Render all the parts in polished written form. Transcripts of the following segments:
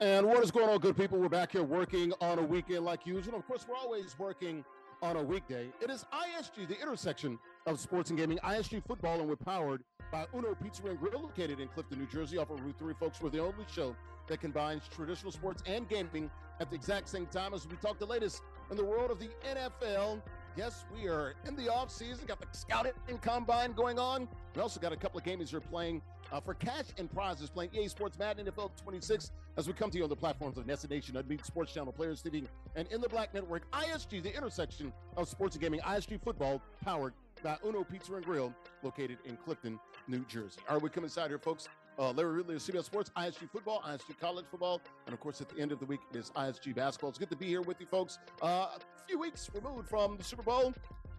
And what is going on, good people? We're back here working on a weekend like usual. Of course, we're always working on a weekday. It is ISG, the intersection of sports and gaming, ISG football, and we're powered by Uno Pizza and Grill, located in Clifton, New Jersey, off of Route 3. Folks, we're the only show that combines traditional sports and gaming at the exact same time as we talk the latest in the world of the NFL. Yes, we are in the offseason, got the scouting and combine going on. We also got a couple of games here playing for cash and prizes, playing EA Sports Madden NFL 26 as we come to you on the platforms of NESN Nation, Unbeaten Sports Channel, Players TV, and In the Black Network. ISG, the intersection of sports and gaming, ISG football, powered by Uno Pizza and Grill, located in Clifton, New Jersey. All right, we come inside here, folks. Larry Ridley of CBS Sports, ISG football, ISG college football, and of course, at the end of the week, it is ISG basketball. It's good to be here with you, folks. A few weeks removed from the Super Bowl,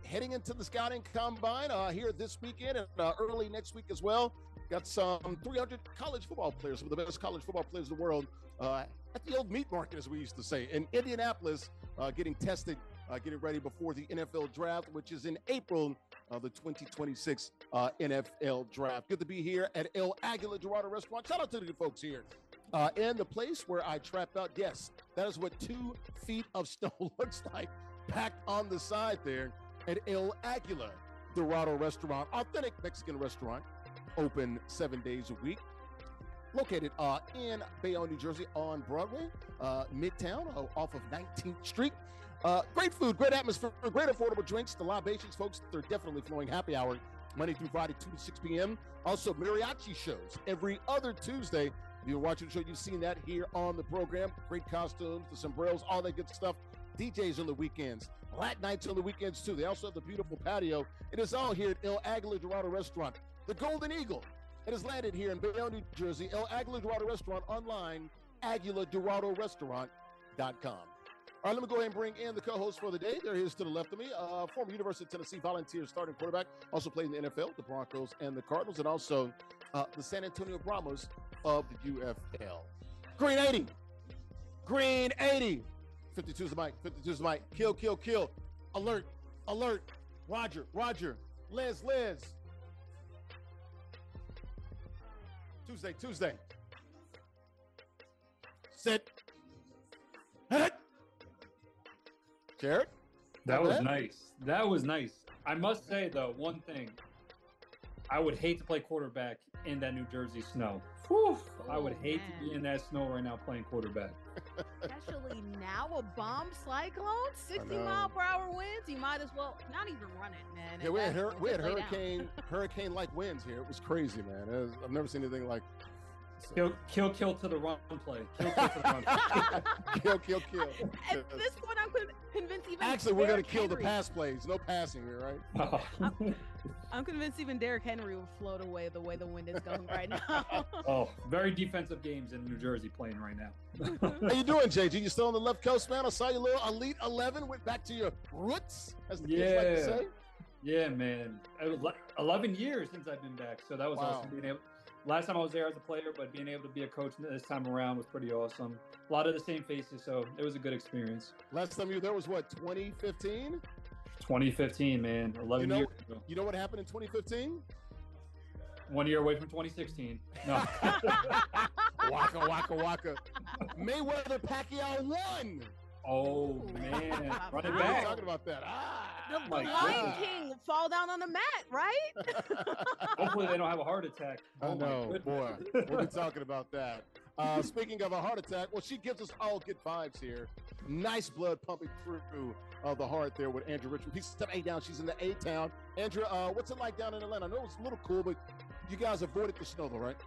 heading into the scouting combine here this weekend and early next week as well. Got some 300 college football players, some of the best college football players in the world, at the old meat market, as we used to say, in Indianapolis, getting tested, getting ready before the NFL draft, which is in April of the 2026 NFL draft. Good to be here at El Aguila Dorado Restaurant. Shout out to the good folks here. And the place where I trap out, yes, that is what 2 feet of snow looks like, packed on the side there at El Aguila Dorado Restaurant, authentic Mexican restaurant, open 7 days a week. Located in Bayonne, New Jersey, on Broadway, Midtown, off of 19th Street. Great food, great atmosphere, great affordable drinks. The libations, folks, they're definitely flowing. Happy hour, Monday through Friday, 2 to 6 p.m. Also, mariachi shows every other Tuesday. If you're watching the show, you've seen that here on the program. Great costumes, the sombreros, all that good stuff. DJs on the weekends, Latin nights on the weekends, too. They also have the beautiful patio. It is all here at El Aguila Dorado Restaurant. The Golden Eagle. It has landed here in Bayonne, New Jersey. El Aguila Dorado Restaurant online, aguiladoradorestaurant.com. All right, let me go ahead and bring in the co-host for the day. There he is to the left of me, former University of Tennessee Volunteers starting quarterback, also played in the NFL, the Broncos and the Cardinals, and also the San Antonio Brahmas of the UFL. Green 80. Green 80. 52 is the mic. 52 is the mic. Kill, kill, kill. Alert, alert. Roger, Roger. Liz, Liz. Tuesday. Sit. Jarrett? That was nice. That was nice. I must say, though, one thing. I would hate to play quarterback in that New Jersey snow. Whew, I would hate to be in that snow right now playing quarterback. Especially now, a bomb cyclone, 60-mile-per-hour winds. You might as well not even run it, man. Yeah, we had hurricane-like winds here. It was crazy, man. I've never seen anything like. So. Kill to the run play. Kill to the run play. Kill. At this point, I'm convinced even. Actually, we're going to kill the pass plays. No passing here, right? I'm convinced even Derrick Henry will float away the way the wind is going right now. Oh, very defensive games in New Jersey playing right now. How you doing, JG? You still on the left coast, man? I saw your little Elite 11. Went back to your roots, as the kids like to say. Yeah, man. 11 years since I've been back, so that was awesome. Being able. Last time I was there as a player, but being able to be a coach this time around was pretty awesome. A lot of the same faces, so it was a good experience. Last time you were there was what, 2015? 2015, man. 11 years ago. You know what happened in 2015? 1 year away from 2016. No. Waka. Mayweather Pacquiao won. Oh, man. Running back. back. Talking about that. The Lion King fall down on the mat, right? Hopefully they don't have a heart attack. I know, boy. We'll be talking about that. Speaking of a heart attack, well, she gives us all good vibes here. Nice blood pumping through the heart there with Andrea Richmond. Please step A down. She's in the A-town. Andrea, what's it like down in Atlanta? I know it was a little cool, but you guys avoided the snow, though, right?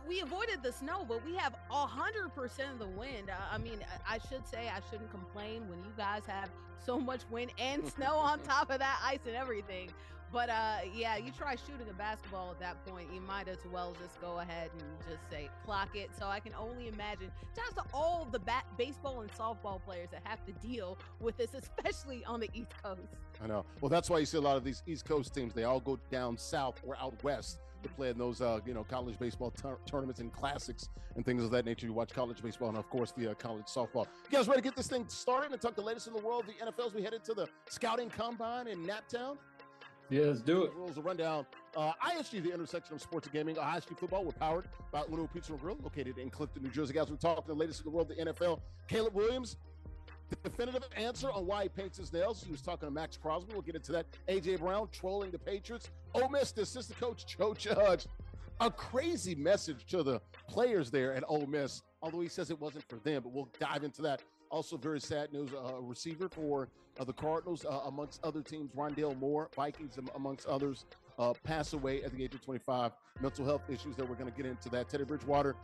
We avoided the snow, but we have 100% of the wind. I mean, I should say I shouldn't complain when you guys have so much wind and snow on top of that, ice and everything. But yeah, you try shooting a basketball at that point, you might as well just go ahead and just say clock it. So I can only imagine just all the baseball and softball players that have to deal with this, especially on the East Coast. I know. Well, that's why you see a lot of these East Coast teams. They all go down south or out west to play in those, college baseball tournaments and classics and things of that nature. You watch college baseball and, of course, the college softball. You guys ready to get this thing started and talk the latest in the world of the NFL as we head into the scouting combine in Naptown? Yeah, let's do it. Rules a rundown. ISG, the intersection of sports and gaming. ISG football, we're powered by Uno Pizza and Grill, located in Clifton, New Jersey. Guys, we're talking the latest in the world, the NFL. Caleb Williams, the definitive answer on why he paints his nails. He was talking to Max Crosby. We'll get into that. A.J. Brown trolling the Patriots. Ole Miss, the assistant coach, Joe Judge. A crazy message to the players there at Ole Miss, although he says it wasn't for them, but we'll dive into that. Also, very sad news, a receiver for the Cardinals, amongst other teams, Rondale Moore, Vikings, amongst others, passed away at the age of 25. Mental health issues that we're going to get into that. Teddy Bridgewater,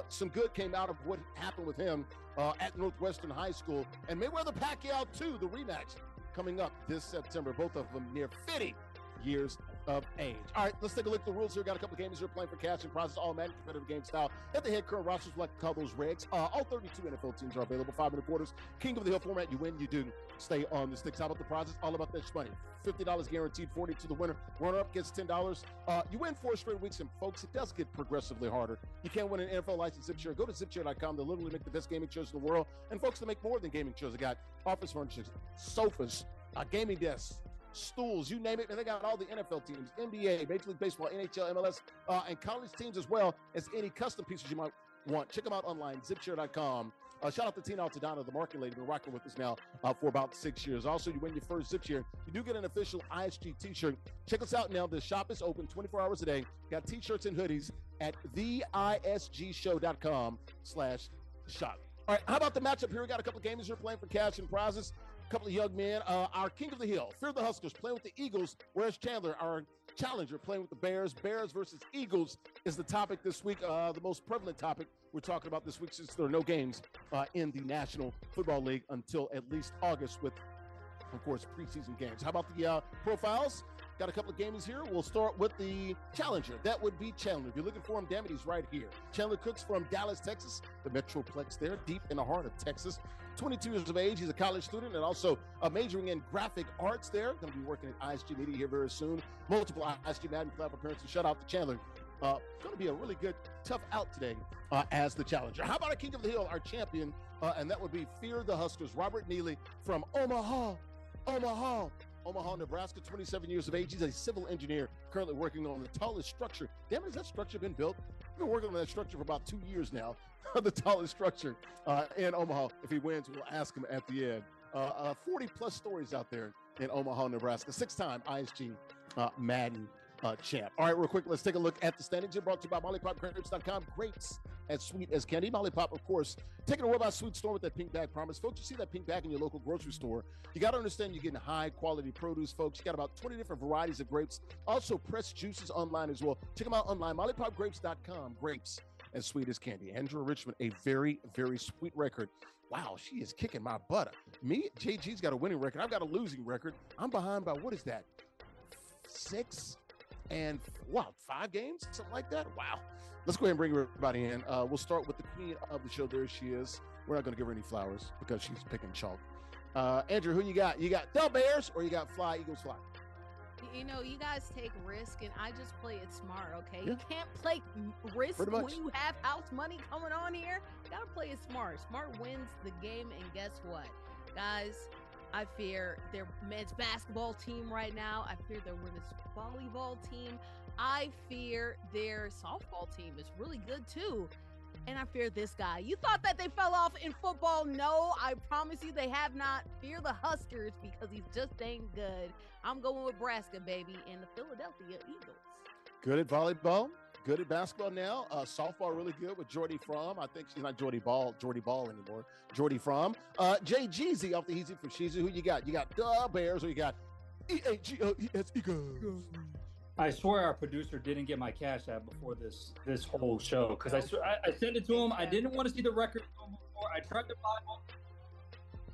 some good came out of what happened with him at Northwestern High School. And Mayweather Pacquiao, too, the rematch coming up this September. Both of them near 50 years of age. All right, let's take a look at the rules here. Got a couple games here playing for cash and prizes, all Madden competitive game style. At the head current rosters, we like to call those regs. All 32 NFL teams are available. 5 1/4. King of the Hill format. You win, you do stay on the sticks. How about the prizes? All about that money. $50 guaranteed, 40 to the winner. Runner-up gets $10. You win 4 straight weeks, and folks, it does get progressively harder. You can't win an NFL license ZipChair. Go to ZipChair.com. They literally make the best gaming chairs in the world. And folks, they make more than gaming chairs. They got office furniture, sofas, gaming desks, stools, you name it, and they got all the NFL teams, NBA, Major League Baseball, NHL, MLS, and college teams as well as any custom pieces you might want. Check them out online, zipchair.com. Shout out to Tina Altadonna, the marketing lady, been rocking with us now for about 6 years. Also, you win your first Zip Chair. You do get an official ISG t-shirt. Check us out now. The shop is open 24 hours a day. Got t-shirts and hoodies at theisgshow.com/shop. All right, how about the matchup here? We got a couple of gamers here playing for cash and prizes. Couple of young men. Our King of the Hill, Fear the Huskers, playing with the Eagles. WhereIsChandler, our challenger, playing with the Bears. Bears versus Eagles is the topic this week, the most prevalent topic we're talking about this week, since there are no games in the National Football League until at least August with, of course, preseason games. How about the profiles? Got a couple of games here. We'll start with the challenger. That would be Chandler. If you're looking for him, damn it, he's right here. Chandler Cooks from Dallas, Texas, the Metroplex there, deep in the heart of Texas. 22 years of age. He's a college student and also majoring in graphic arts there. Going to be working at ISG Media here very soon. Multiple ISG Madden playoff appearances. Shout out to Chandler. Going to be a really good, tough out today as the challenger. How about a King of the Hill, our champion? And that would be Fear the Huskers, Robert Neely from Omaha, Nebraska, 27 years of age. He's a civil engineer currently working on the tallest structure. Damn it, has that structure been built? I've been working on that structure for about 2 years now. The tallest structure in Omaha. If he wins, we'll ask him at the end. 40-plus stories out there in Omaha, Nebraska. 6-time ISG Madden champ. All right, real quick, let's take a look at the standings. Brought to you by MollyPopGrapes.com. Grapes as sweet as candy. Molly Pop, of course, taking away by Sweet Store with that pink bag promise. Folks, you see that pink bag in your local grocery store. You got to understand you're getting high-quality produce, folks. You got about 20 different varieties of grapes. Also, pressed juices online as well. Check them out online, MollyPopGrapes.com. Grapes as sweet as candy. Andrea Richmond, a very, very sweet record. Wow, she is kicking my butt. Me, JG's got a winning record. I've got a losing record. I'm behind by, what is that, 6 and, 5 games? Something like that? Wow. Let's go ahead and bring everybody in. We'll start with the queen of the show. There she is. We're not going to give her any flowers because she's picking chalk. Andrew, who you got? You got the Bears or you got Fly, Eagles, Fly? You know, you guys take risk, and I just play it smart, okay? Yeah. You can't play risk Pretty when much. you have house money coming on here. You gotta play it smart. Smart wins the game, and guess what? Guys, I fear their men's basketball team right now. I fear their women's volleyball team. I fear their softball team is really good, too. And I fear this guy. You thought that they fell off in football? No, I promise you they have not. Fear the Huskers because he's just dang good. I'm going with Nebraska, baby, and the Philadelphia Eagles. Good at volleyball. Good at basketball now. Softball really good with Jordy Fromm. I think she's not Jordy Ball anymore. Jordy Fromm. Jay Jeezy off the Easy for Sheezy. Who you got? You got the Bears or you got EAGLES Eagles? I swear our producer didn't get my Cash App before this whole show because I sent it to him. I didn't want to see the record before. I tried to buy one.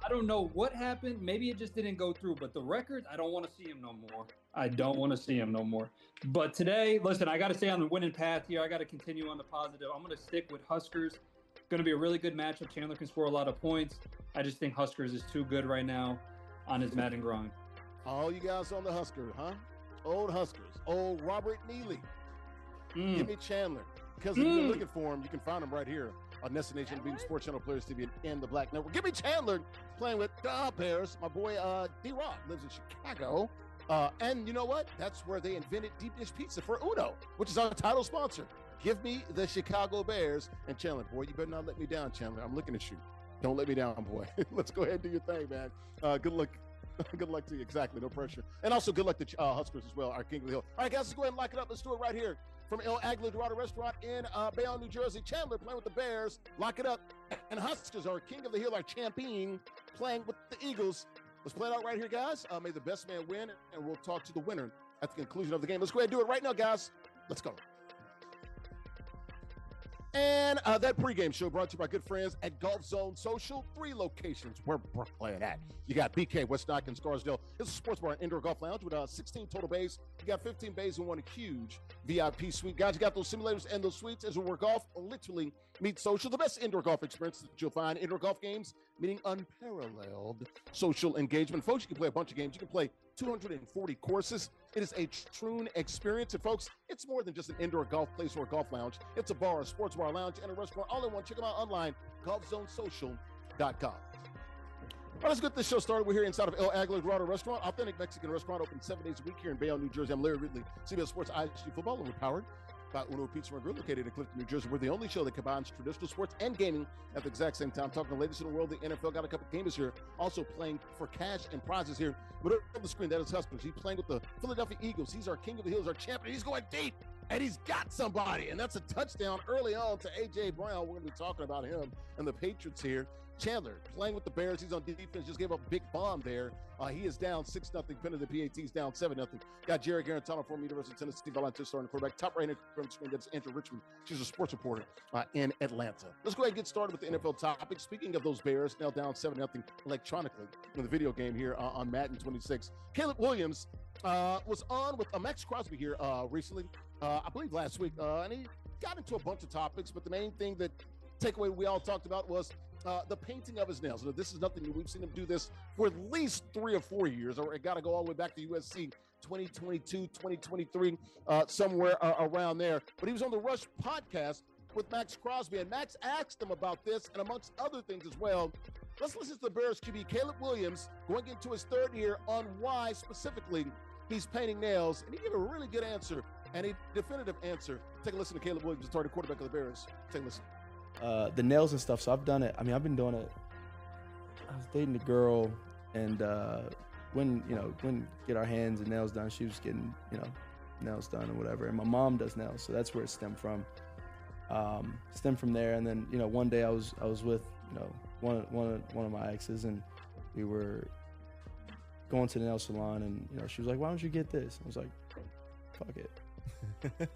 I don't know what happened. Maybe it just didn't go through. But the record, I don't want to see him no more. I don't want to see him no more. But today, listen, I got to stay on the winning path here. I got to continue on the positive. I'm going to stick with Huskers. Going to be a really good matchup. Chandler can score a lot of points. I just think Huskers is too good right now on his Madden grind. All you guys on the Husker, huh? Old Huskers. Old Robert Neely. Give me Chandler. Because if you're looking for him, you can find him right here on NESN beating Sports Channel Players TV and the Black Network. Give me Chandler playing with the Bears. My boy D-Rock lives in Chicago. And you know what? That's where they invented deep dish pizza for Uno, which is our title sponsor. Give me the Chicago Bears. And Chandler, boy, you better not let me down, Chandler. I'm looking at you. Don't let me down, boy. Let's go ahead and do your thing, man. Good luck. Good luck to you. Exactly. No pressure. And also good luck to Huskers as well, our King of the Hill. All right, guys, let's go ahead and lock it up. Let's do it right here from El Aguilar Restaurant in Bayonne, New Jersey. Chandler playing with the Bears. Lock it up. And Huskers, our King of the Hill, our champion, playing with the Eagles. Let's play it out right here, guys. May the best man win, and we'll talk to the winner at the conclusion of the game. Let's go ahead and do it right now, guys. Let's go. And that pregame show brought to you by good friends at Golf Zone Social. 3 locations where we're playing at. You got BK, West Dock, and Scarsdale. It's a sports bar and indoor golf lounge with 16 total bays. You got 15 bays and one huge VIP suite. Guys, you got those simulators and those suites as where golf literally meets social. The best indoor golf experience that you'll find. Indoor golf games, meaning unparalleled social engagement. Folks, you can play a bunch of games. You can play 240 courses. It is a true experience. And folks, it's more than just an indoor golf place or a golf lounge. It's a bar, a sports bar lounge, and a restaurant all in one. Check them out online, golfzonesocial.com. All right, let's get this show started. We're here inside of El Aguilar Restaurant, authentic Mexican restaurant, open 7 days a week here in Bayonne, New Jersey. I'm Larry Ridley, CBS Sports ISG Football, and we're powered by Uno Pizza and Grill, located in Clifton, New Jersey. We're the only show that combines traditional sports and gaming at the exact same time. Talking the latest in the world, the NFL got a couple gamers here, also playing for cash and prizes here. But on the screen, that is Huskers. He's playing with the Philadelphia Eagles. He's our King of the Hills, our champion. He's going deep, and he's got somebody, and that's a touchdown early on to A.J. Brown. We're going to be talking about him and the Patriots here. Chandler playing with the Bears. He's on defense. Just gave up a big bomb there. He is down 6-0. Penn the PAT's down 7-0. Got Jarrett Guarantano from University of Tennessee. Volunteer starting quarterback. Top right hand from the screen. That's Andrea Richmond. She's a sports reporter in Atlanta. Let's go ahead and get started with the NFL topic. Speaking of those Bears, now down 7-0 electronically in the video game here on Madden 26. Caleb Williams was on with Max Crosby here recently, I believe last week, and he got into a bunch of topics, but the main thing that takeaway we all talked about was the painting of his nails. Now, this is nothing new. We've seen him do this for at least 3 or 4 years, or it got to go all the way back to USC 2022, 2023, somewhere around there. But he was on the Rush podcast with Max Crosby, and Max asked him about this and amongst other things as well. Let's listen to the Bears QB, Caleb Williams, going into his 3rd year on why specifically he's painting nails. And he gave a really good answer and a definitive answer. Take a listen to Caleb Williams, the starting quarterback of the Bears. Take a listen. The nails and stuff. So I've done it. I mean, I've been doing it. I was dating a girl, and when get our hands and nails done, she was getting nails done or whatever. And my mom does nails, so that's where it stemmed from. Stemmed from there, and then one day I was with one of my exes, and we were going to the nail salon, and she was like, "Why don't you get this?" I was like, "Fuck it."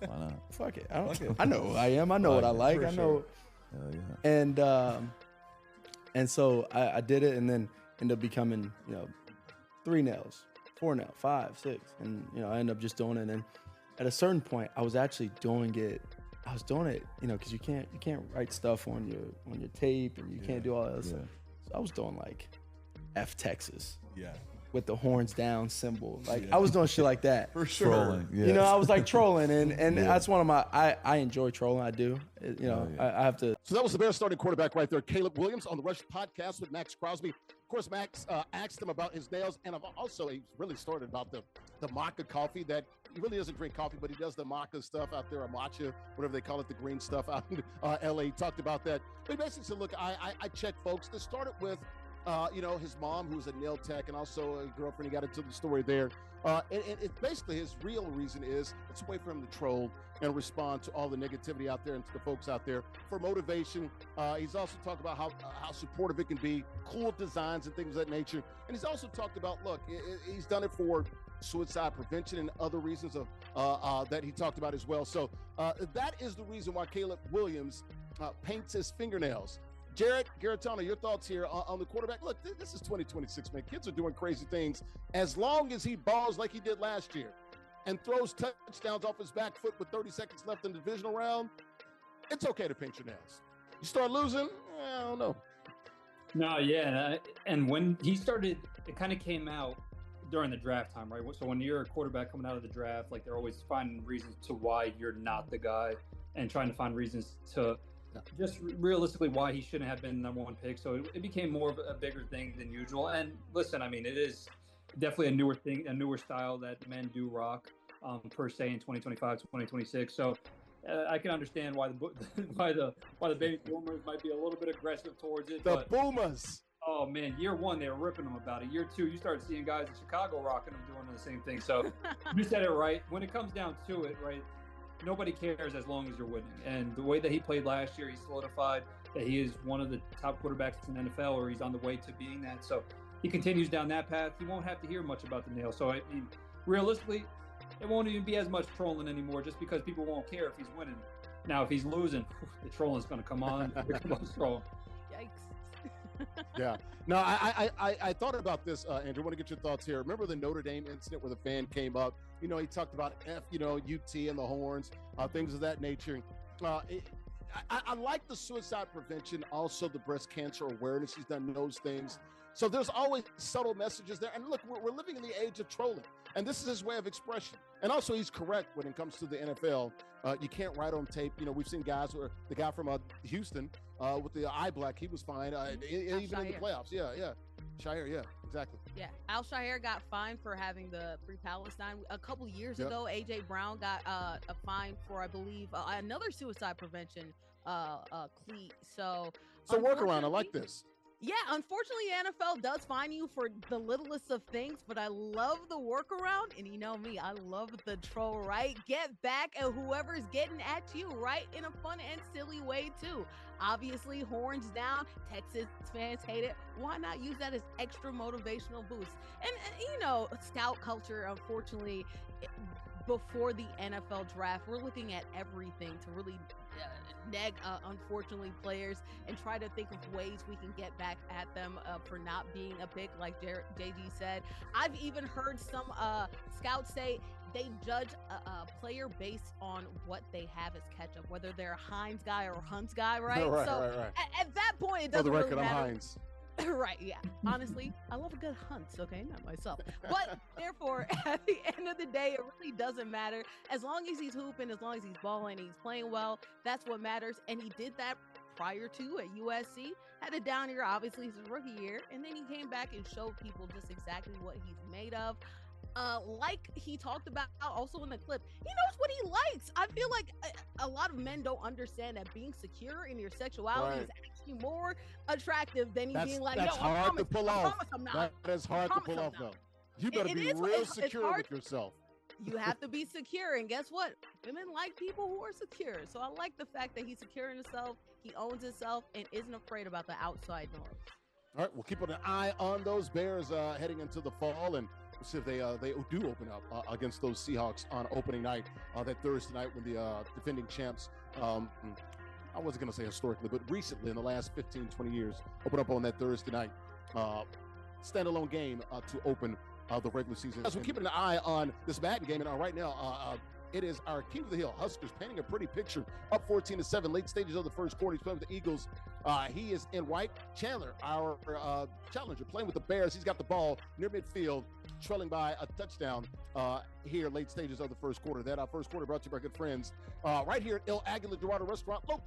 Why not? Fuck it. I know who I am. I know what I like. I know. Hell yeah. And so I did it, and then ended up becoming 3 nails, 4 nails, 5, 6, and I ended up just doing it. And at a certain point, I was actually doing it. I was doing it, because you can't write stuff on your tape, and you can't do all that stuff. So I was doing like F Texas. Yeah. With the horns down symbol. Like I was doing shit like that. For sure. Trolling, yes. I was like trolling, and that's one of my, I enjoy trolling. I do. I have to. So that was the Bears starting quarterback right there, Caleb Williams, on the Rush podcast with Max Crosby. Of course, Max asked him about his nails, and he really started about the maca coffee that he really doesn't drink coffee, but he does the maca stuff out there, or matcha, whatever they call it, the green stuff out in LA. He talked about that. But he basically said, look, I checked folks. This started with his mom, who was a nail tech, and also a girlfriend. He got into the story there. And it basically, his real reason is it's a way for him to troll and respond to all the negativity out there and to the folks out there for motivation. He's also talked about how supportive it can be, cool designs and things of that nature. And he's also talked about, look, he's done it for suicide prevention and other reasons that he talked about as well. So that is the reason why Caleb Williams paints his fingernails. Jarrett Guarantano, your thoughts here on the quarterback. Look, this is 2026, man. Kids are doing crazy things. As long as he balls like he did last year and throws touchdowns off his back foot with 30 seconds left in the divisional round, it's okay to paint your nails. You start losing, I don't know. No, yeah. And when he started, it kind of came out during the draft time, right? So when you're a quarterback coming out of the draft, like they're always finding reasons to why you're not the guy and trying to find reasons to just realistically why he shouldn't have been the number 1 pick. So it became more of a bigger thing than usual. And listen, I mean, it is definitely a newer thing, a newer style that men do rock per se in 2025, 2026. So I can understand why the baby boomers might be a little bit aggressive towards it. The boomers. Oh man, year one they were ripping them about it. Year two, you start seeing guys in Chicago rocking them doing the same thing. So you said it right. When it comes down to it, right, nobody cares as long as you're winning. And the way that he played last year, he solidified that he is one of the top quarterbacks in the NFL, or he's on the way to being that. So he continues down that path. He won't have to hear much about the nail. So I mean, realistically, it won't even be as much trolling anymore, just because people won't care if he's winning. Now, if he's losing, the trolling's going to come on. Yikes. Yeah. No, I thought about this, Andrew. I want to get your thoughts here. Remember the Notre Dame incident where the fan came up? You know, he talked about UT and the horns, things of that nature. I like the suicide prevention, also the breast cancer awareness. He's done those things. So there's always subtle messages there. And look, we're living in the age of trolling, and this is his way of expression. And also, he's correct when it comes to the NFL. You can't write on tape. You know, we've seen guys where the guy from Houston with the eye black, he was fine, even in the playoffs. Yeah. Shire, yeah, exactly. Yeah, Al Shire got fined for having the Free Palestine. A couple years ago, A.J. Brown got a fine for, I believe, another suicide prevention cleat. So workaround, I like this. Yeah, unfortunately, the NFL does fine you for the littlest of things, but I love the workaround. And you know me, I love the troll, right? Get back at whoever's getting at you, right? In a fun and silly way, too. Obviously, horns down. Texas fans hate it. Why not use that as extra motivational boost? And you know, scout culture, unfortunately, before the NFL draft, we're looking at everything to really neg, unfortunately, players and try to think of ways we can get back at them for not being a pick, like JG said. I've even heard some scouts say they judge a player based on what they have as ketchup, whether they're a Heinz guy or a Hunt's guy, right? Right. At that point, it For doesn't the record, really matter. I'm Heinz. Right, yeah. Honestly, I love a good Hunt's, okay? Not myself. But therefore, at the end of the day, it really doesn't matter. As long as he's hooping, as long as he's balling, he's playing well, that's what matters. And he did that prior to at USC. Had a down year, obviously, his rookie year. And then he came back and showed people just exactly what he's made of. Like he talked about also in the clip, he knows what he likes. I feel like a lot of men don't understand that being secure in your sexuality is actually more attractive than you being like, that's no, hard to pull off. I'm not. That is hard to pull off, though. You better be real secure with yourself. You have to be secure, and guess what? Women like people who are secure. So I like the fact that he's secure in himself, he owns himself, and isn't afraid about the outside noise. All right, we'll keep an eye on those Bears heading into the fall, and we'll see if they do open up against those Seahawks on opening night, that Thursday night when the defending champs, I wasn't going to say historically, but recently in the last 15, 20 years, open up on that Thursday night standalone game to open the regular season. As we're keeping an eye on this Madden game, and right now it is our King of the Hill Huskers painting a pretty picture, up 14-7, late stages of the first quarter. He's playing with the Eagles. He is in white. Chandler, our challenger, playing with the Bears. He's got the ball near midfield, trailing by a touchdown here, late stages of the first quarter. That first quarter brought to you by good friends right here at El Aguila Dorado Restaurant, local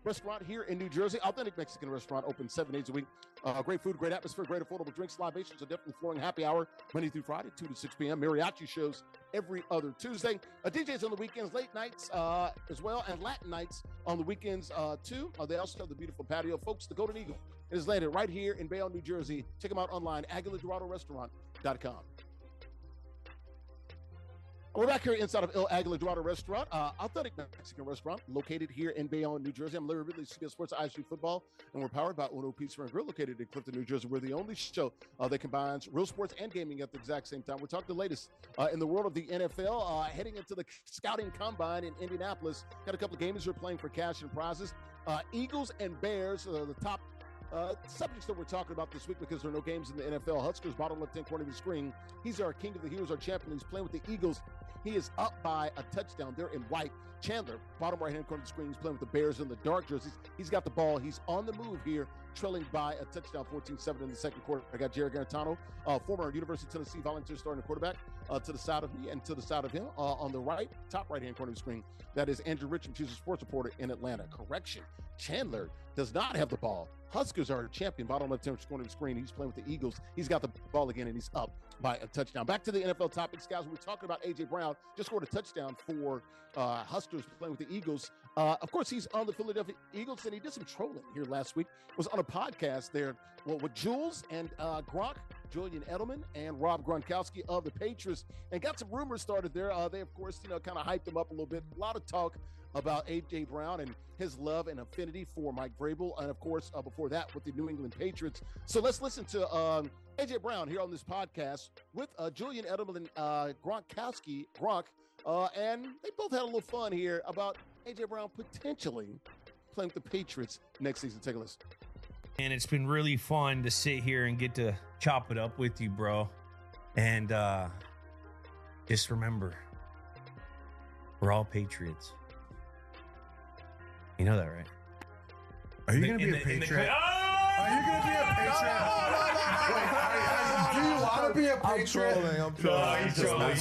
restaurant here in New Jersey. Authentic Mexican restaurant, open 7 days a week. Great food, great atmosphere, great affordable drinks. Libations are definitely flowing. Happy hour Monday through Friday, 2 to 6 p.m. Mariachi shows every other Tuesday. DJs on the weekends, late nights as well, and Latin nights on the weekends too. They also have the beautiful patio. Folks, the Golden Eagle is landed right here in Bayonne, New Jersey. Check them out online, AguilaDoradoRestaurant.com. We're back here inside of El Aguila Dorado Restaurant, authentic Mexican restaurant located here in Bayonne, New Jersey. I'm Larry Ridley, CBS Sports ISG Football, and we're powered by Uno Pizza and Grill, located in Clifton, New Jersey. We're the only show that combines real sports and gaming at the exact same time. We're talking the latest in the world of the NFL, heading into the scouting combine in Indianapolis. Got a couple of gamers who are playing for cash and prizes. Eagles and Bears, the top subjects that we're talking about this week, because there are no games in the NFL. Huskers, bottom left-hand corner of the screen. He's our king of the heroes, our champion. He's playing with the Eagles. He is up by a touchdown. They're in white. Chandler, bottom right-hand corner of the screen. He's playing with the Bears in the dark jerseys. He's got the ball. He's on the move here trailing by a touchdown, 14-7 in the second quarter. I got Jarrett Guarantano, former University of Tennessee Volunteer starting quarterback, to the side of me and to the side of him on the right, top right-hand corner of the screen. That is Andrew Richmond, she's a sports reporter in Atlanta. Correction, Chandler does not have the ball. Huskers are champion, bottom left corner of the screen. He's playing with the Eagles. He's got the ball again, and he's up by a touchdown. Back to the NFL topics, guys. We're talking about A.J. Brown. Just scored a touchdown for Huskers playing with the Eagles. Of course, he's on the Philadelphia Eagles, and he did some trolling here last week. Was on a podcast there with Jules and Gronk, Julian Edelman, and Rob Gronkowski of the Patriots, and got some rumors started there. They, of course, kind of hyped him up a little bit. A lot of talk about A.J. Brown and his love and affinity for Mike Vrabel, and, of course, before that with the New England Patriots. So let's listen to A.J. Brown here on this podcast with Julian Edelman and Gronk, and they both had a little fun here about A.J. Brown potentially playing with the Patriots next season. Take a listen. And it's been really fun to sit here and get to chop it up with you, bro. And just remember, we're all Patriots. You know that, right? Are you going to be a Patriot? Are you going to be a Patriot? Do you want to be a Patriot? I'm trolling.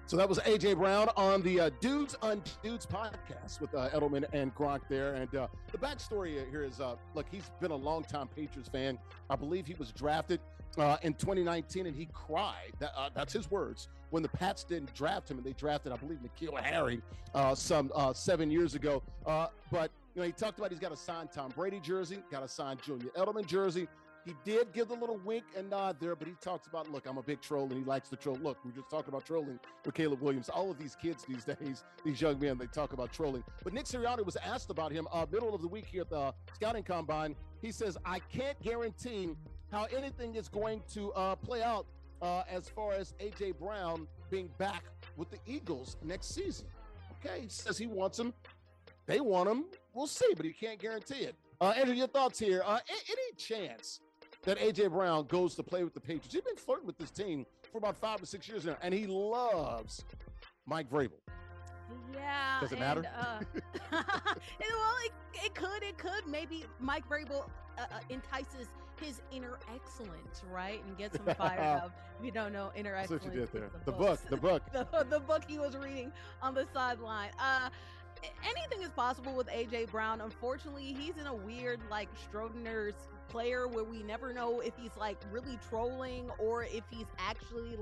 So that was A.J. Brown on the Dudes on Dudes podcast with Edelman and Gronk there. And the backstory here is, look, he's been a longtime Patriots fan. I believe he was drafted in 2019, and he cried. That's his words. When the Pats didn't draft him, and they drafted, I believe, N'Keal Harry some 7 years ago. But he talked about he's got a signed Tom Brady jersey, got a signed Julian Edelman jersey. He did give the little wink and nod there, but he talks about, look, I'm a big troll, and he likes to troll. Look, we were just talking about trolling with Caleb Williams. All of these kids these days, these young men, they talk about trolling. But Nick Sirianni was asked about him middle of the week here at the Scouting Combine. He says, I can't guarantee how anything is going to play out as far as A.J. Brown being back with the Eagles next season. Okay, he says he wants him. They want him. We'll see, but he can't guarantee it. Andrew, your thoughts here. Any chance that A.J. Brown goes to play with the Patriots? He's been flirting with this team for about 5 or 6 years now, and he loves Mike Vrabel. Yeah. Does it matter? Well, it could. Maybe Mike Vrabel entices his inner excellence, right? And gets him fired up. If you don't know, inner excellence. That's what you did there. The book. the book he was reading on the sideline. Anything is possible with A.J. Brown. Unfortunately, he's in a weird, Schrodinger's player where we never know if he's really trolling or if he's actually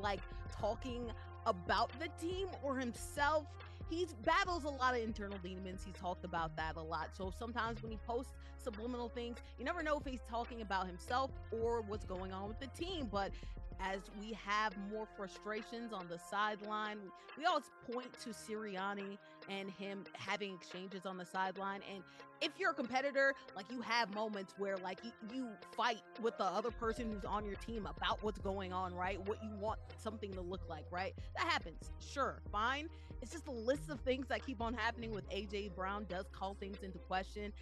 talking about the team or himself. He battles a lot of internal demons. He's talked about that a lot. So sometimes when he posts subliminal things, you never know if he's talking about himself or what's going on with the team. But as we have more frustrations on the sideline, we always point to Sirianni and him having exchanges on the sideline. And if you're a competitor, you have moments where you fight with the other person who's on your team about what's going on, right? What you want something to look like, right? That happens. Sure, fine. It's just a list of things that keep on happening with A.J. Brown does call things into question.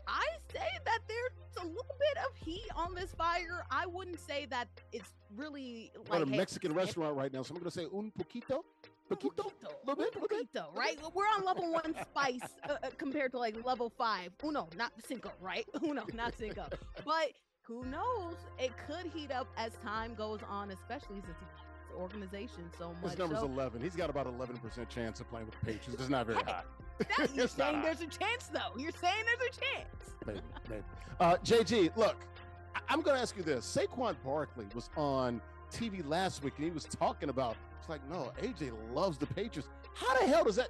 I say that there's a little bit of heat on this fire. I wouldn't say that it's really We're at a Mexican restaurant right now, so I'm going to say un poquito. Poquito? A little bit? Poquito, right? We're on level 1 spice compared to level 5. Uno, not cinco, right? Uno, not cinco. But who knows? It could heat up as time goes on, especially since he likes the organization so much. His number's 11. He's got about 11% chance of playing with the Patriots. It's not very high. You're saying there's a chance, though. You're saying there's a chance. Maybe. JG, look, I'm going to ask you this. Saquon Barkley was on TV last week, and he was talking about, no, AJ loves the Patriots. How the hell does that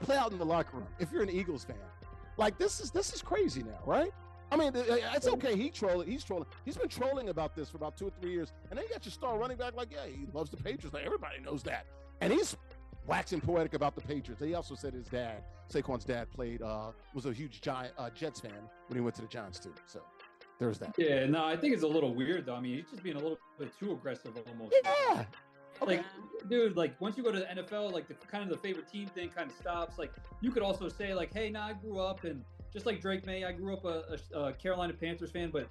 play out in the locker room if you're an Eagles fan? This is crazy now, right? I mean, it's okay. He's trolling. He's been trolling about this for about 2 or 3 years. And then you got your star running back he loves the Patriots. Everybody knows that. And he's waxing poetic about the Patriots. He also said his dad, Saquon's dad, was a huge Jets fan when he went to the Giants too. So there's that. Yeah, no, I think it's a little weird though. I mean, he's just being a little bit too aggressive almost. Yeah. Dude, once you go to the NFL, the favorite team thing kind of stops. You could also say hey, I grew up and just like Drake May, I grew up a Carolina Panthers fan, but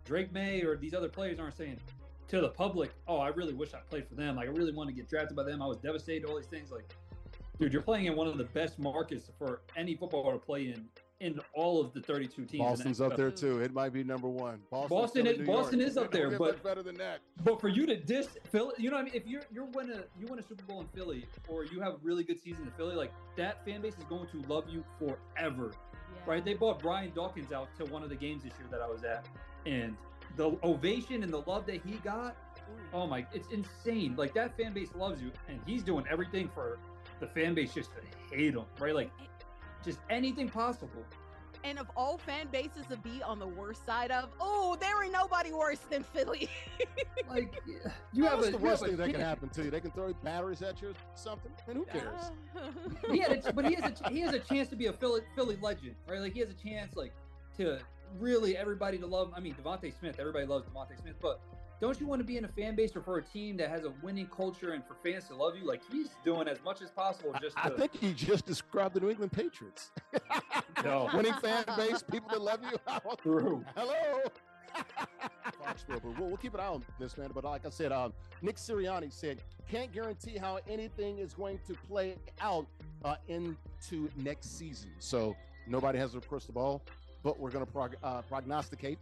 Drake May or these other players aren't saying to the public, oh, I really wish I played for them. I really want to get drafted by them. I was devastated, all these things. Dude, you're playing in one of the best markets for any footballer to play in all of the 32 teams. Boston's up there too. It might be number one. Boston is up there, but better than that. But for you to diss Philly, you know what I mean? If you win a Super Bowl in Philly, or you have a really good season in Philly, like that fan base is going to love you forever, right? They brought Brian Dawkins out to one of the games this year that I was at, and the ovation and the love that he got, oh my, it's insane. Like that fan base loves you, and he's doing everything for the fan base just to hate him, right? Like just anything possible. And of all fan bases to be on the worst side of, there ain't nobody worse than Philly. Like, what's the worst thing that can happen to you? They can throw batteries at you or something, and who cares? But he has a chance to be a Philly legend, right? Like he has a chance, like to really everybody to love him. I mean, Devontae Smith, everybody loves Devontae Smith, but don't you want to be in a fan base or for a team that has a winning culture and for fans to love you? Like he's doing as much as possible. I think he just described the New England Patriots. No. Winning fan base, people that love you. True. Hello. We'll keep an eye on this, man. But like I said, Nick Sirianni said, can't guarantee how anything is going to play out into next season. So nobody has a crystal ball, but we're going to prognosticate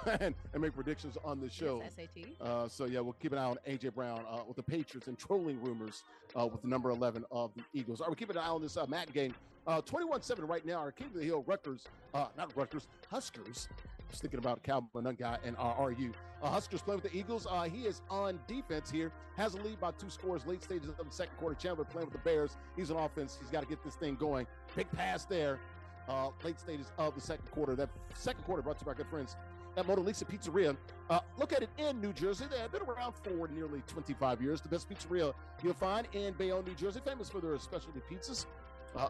and make predictions on the show. SAT. So we'll keep an eye on A.J. Brown with the Patriots and trolling rumors with the number 11 of the Eagles. All right, we're keeping an eye on this Madden game. 21-7 right now. Our King of the Hill Huskers. I was thinking about Cowboy Nunn guy and RU. Huskers playing with the Eagles. He is on defense here. Has a lead by 2 scores. Late stages of the second quarter. Chandler playing with the Bears. He's on offense. He's got to get this thing going. Big pass there. Late stages of the second quarter. That second quarter brought to you by good friends at Mona Lisa Pizzeria. Look at it in New Jersey. They've been around for nearly 25 years. The best pizzeria you'll find in Bayonne, New Jersey. Famous for their specialty pizzas,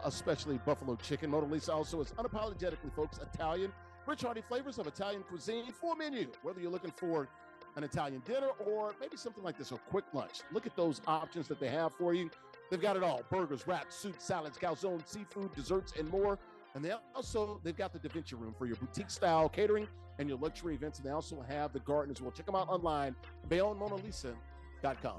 especially buffalo chicken. Mona Lisa also is unapologetically, folks, Italian. Rich, hearty flavors of Italian cuisine. Full menu, whether you're looking for an Italian dinner or maybe something like this, a quick lunch. Look at those options that they have for you. They've got it all. Burgers, wraps, soups, salads, calzone, seafood, desserts, and more. And they've got the Da Vinci Room for your boutique-style catering and your luxury events. And they also have the garden as well. Check them out online, BayonneMonaLisa.com.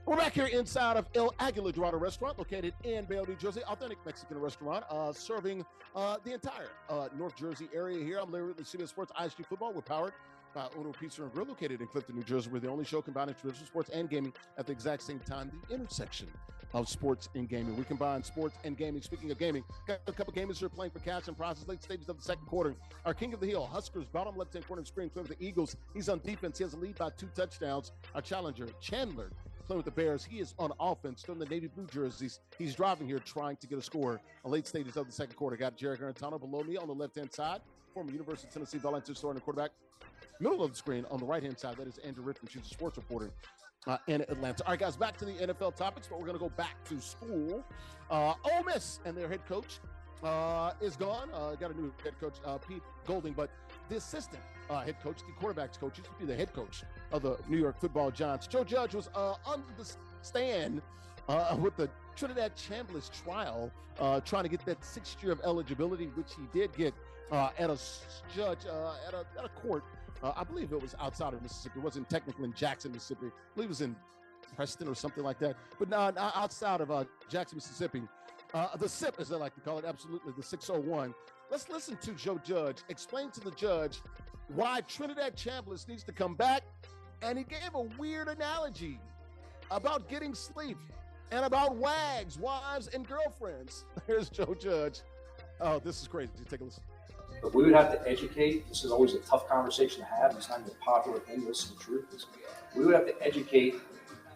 We're back here inside of El Aguila Dorado Restaurant, located in Bayonne, New Jersey. Authentic Mexican restaurant, serving the entire North Jersey area here. I'm Larry Ridley, CBS Sports ISG Football. We're powered by Uno Pizza and Grill, located in Clifton, New Jersey. We're the only show combining traditional sports and gaming at the exact same time, the intersection of sports and gaming. We combine sports and gaming. Speaking of gaming, got a couple gamers here playing for cash and prizes. Late stages of the second quarter. Our King of the Hill, Huskers, bottom left-hand corner of the screen, playing with the Eagles. He's on defense. He has a lead by 2 touchdowns. Our challenger, Chandler, playing with the Bears. He is on offense, still in the Navy blue jerseys. He's driving here, trying to get a score. Late stages of the second quarter. Got Jarrett Guarantano below me on the left-hand side. Former University of Tennessee volunteer starting quarterback. Middle of the screen on the right-hand side, that is Andrea Richmond. She's a sports reporter in Atlanta. All right, guys, back to the NFL topics, but we're going to go back to school. Ole Miss and their head coach is gone. Got a new head coach, Pete Golding, but the assistant head coach, the quarterback's coach, used to be the head coach of the New York Football Giants. Joe Judge was on the stand with the Trinidad Chambliss trial, trying to get that 6th year of eligibility, which he did get at a judge at a court. I believe it was outside of Mississippi. It wasn't technically in Jackson, Mississippi. I believe it was in Preston or something like that. But no, outside of Jackson, Mississippi. The SIP, as they like to call it, absolutely, the 601. Let's listen to Joe Judge explain to the judge why Trinidad Chambliss needs to come back. And he gave a weird analogy about getting sleep and about wags, wives, and girlfriends. Here's Joe Judge. Oh, this is crazy. Take a listen. But we would have to educate. This is always a tough conversation to have. It's not even a popular thing. This is the truth. We would have to educate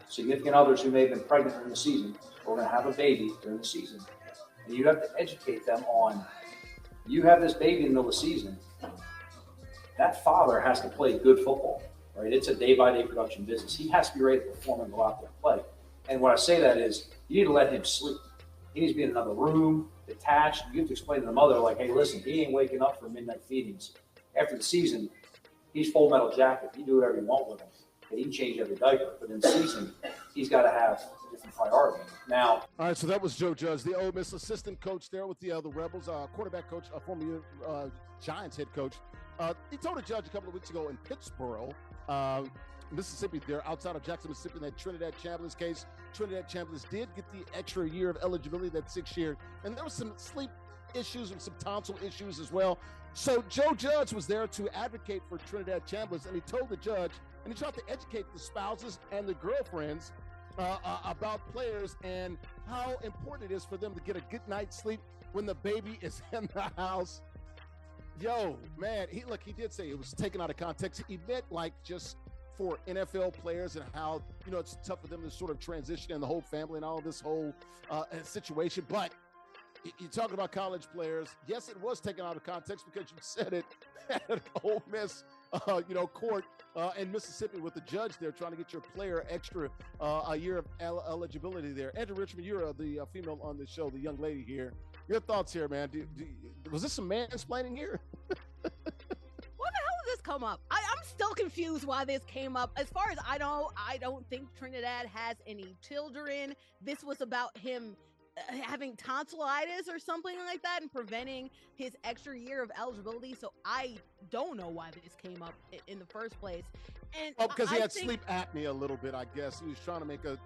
significant others who may have been pregnant during the season or going to have a baby during the season. And you have to educate them on, you have this baby in the middle of the season. That father has to play good football, right? It's a day-by-day production business. He has to be ready to perform and go out there and play. And when I say that is, you need to let him sleep. He needs to be in another room, detached. You have to explain to the mother, like, hey, listen, he ain't waking up for midnight feedings. After the season, he's Full Metal Jacket. You do whatever you want with him. He can change every diaper. But in the season, he's got to have a different priority. Now. All right, so that was Joe Judge, the Ole Miss assistant coach there with the Rebels, quarterback coach, former Giants head coach. He told a judge a couple of weeks ago in Pittsburgh, Mississippi, there outside of Jackson, Mississippi, in that Trinidad Chambliss case. Trinidad Chambliss did get the extra year of eligibility, that 6th year, and there was some sleep issues and some tonsil issues as well. So Joe Judge was there to advocate for Trinidad Chambliss, and he told the judge, and he tried to educate the spouses and the girlfriends about players and how important it is for them to get a good night's sleep when the baby is in the house. Yo, man, he did say it was taken out of context. He meant like just for NFL players and how, it's tough for them to sort of transition and the whole family and all this whole situation. But you're talking about college players. Yes, it was taken out of context because you said it at Ole Miss, court in Mississippi with the judge there trying to get your player extra a year of eligibility there. Andrea Richmond, you're the female on the show, the young lady here. Your thoughts here, man. Was this some mansplaining here? What the hell did this come up? I'm still confused why this came up. As far as I know, I don't think Trinidad has any children. This was about him having tonsillitis or something like that and preventing his extra year of eligibility. So I don't know why this came up in the first place. And because he had sleep apnea a little bit, I guess. He was trying to make a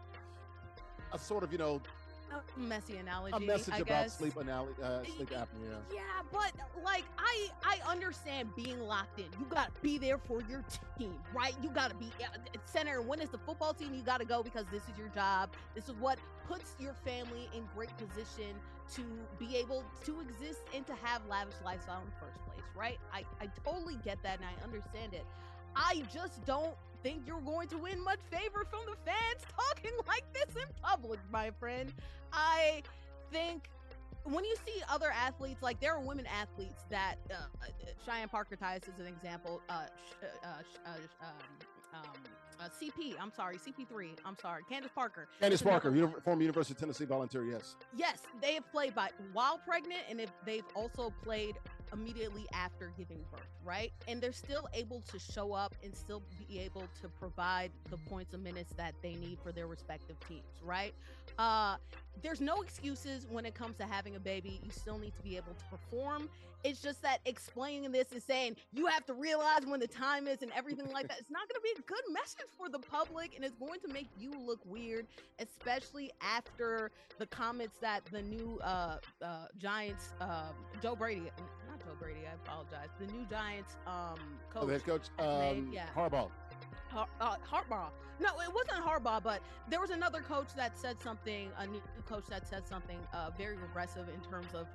sort of, a messy analogy. A message I about guess. sleep apnea. Yeah, but like I understand being locked in. You got to be there for your team, right? You got to be center. When it's the football team, you got to go because this is your job. This is what puts your family in great position to be able to exist and to have lavish lifestyle in the first place, right? I totally get that and I understand it. I just don't think you're going to win much favor from the fans talking like this in public, my friend. I think when you see other athletes, like there are women athletes that Cheyenne Parker Tice is an example. CP3. I'm sorry, Candace Parker. Former University of Tennessee volunteer. Yes, they have played while pregnant, and they've also played immediately after giving birth, right? And they're still able to show up and still be able to provide the points and minutes that they need for their respective teams, right? There's no excuses when it comes to having a baby. You still need to be able to perform. It's just that explaining this and saying you have to realize when the time is and everything like that, it's not going to be a good message for the public, and it's going to make you look weird, especially after the comments that the new Giants, Joe Brady, I apologize. The new Giants coach. The head coach, Harbaugh. Harbaugh. No, it wasn't Harbaugh, but there was another coach that said something, a new coach that said something very regressive in terms of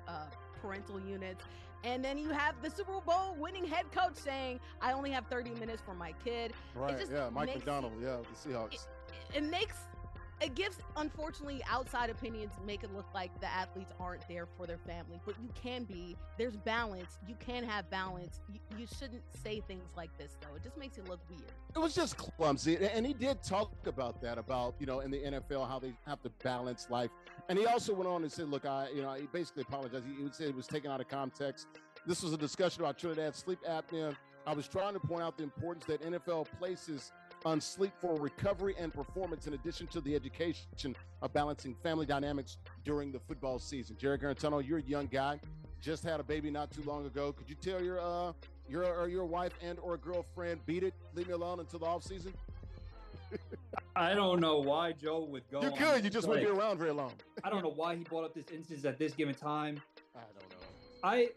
parental units. And then you have the Super Bowl winning head coach saying, I only have 30 minutes for my kid. Right, Mike McDonald, the Seahawks. It gives, unfortunately, outside opinions make it look like the athletes aren't there for their family, but you can be. There's balance. You can have balance. You shouldn't say things like this, though. It just makes it look weird. It was just clumsy. And he did talk about that, in the NFL, how they have to balance life. And he also went on and said, look, he basically apologized. He would say it was taken out of context. This was a discussion about Trinidad's sleep apnea. I was trying to point out the importance that NFL places on sleep for recovery and performance, in addition to the education of balancing family dynamics during the football season. Jarrett Guarantano, you're a young guy, just had a baby not too long ago. Could you tell your wife and or girlfriend, beat it, leave me alone until the offseason? I don't know why Joe would go. You could. You just wouldn't be around very long. I don't know why he brought up this instance at this given time. I don't know.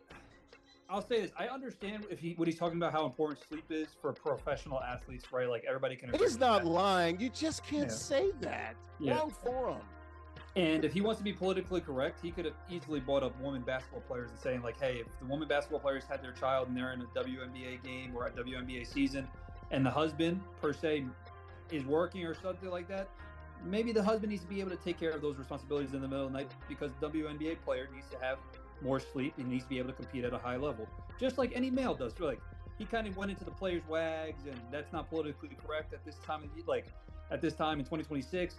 I'll say this. I understand what he's talking about, how important sleep is for professional athletes, right? Like everybody can agree. He's not lying. You just can't say that. Wrong forum. And if he wants to be politically correct, he could have easily brought up women basketball players and saying like, hey, if the women basketball players had their child and they're in a WNBA game or a WNBA season and the husband per se is working or something like that, maybe the husband needs to be able to take care of those responsibilities in the middle of the night, because the WNBA player needs to have more sleep and needs to be able to compete at a high level, just like any male does. Like he kind of went into the players' wags, and that's not politically correct at this time. At this time in 2026,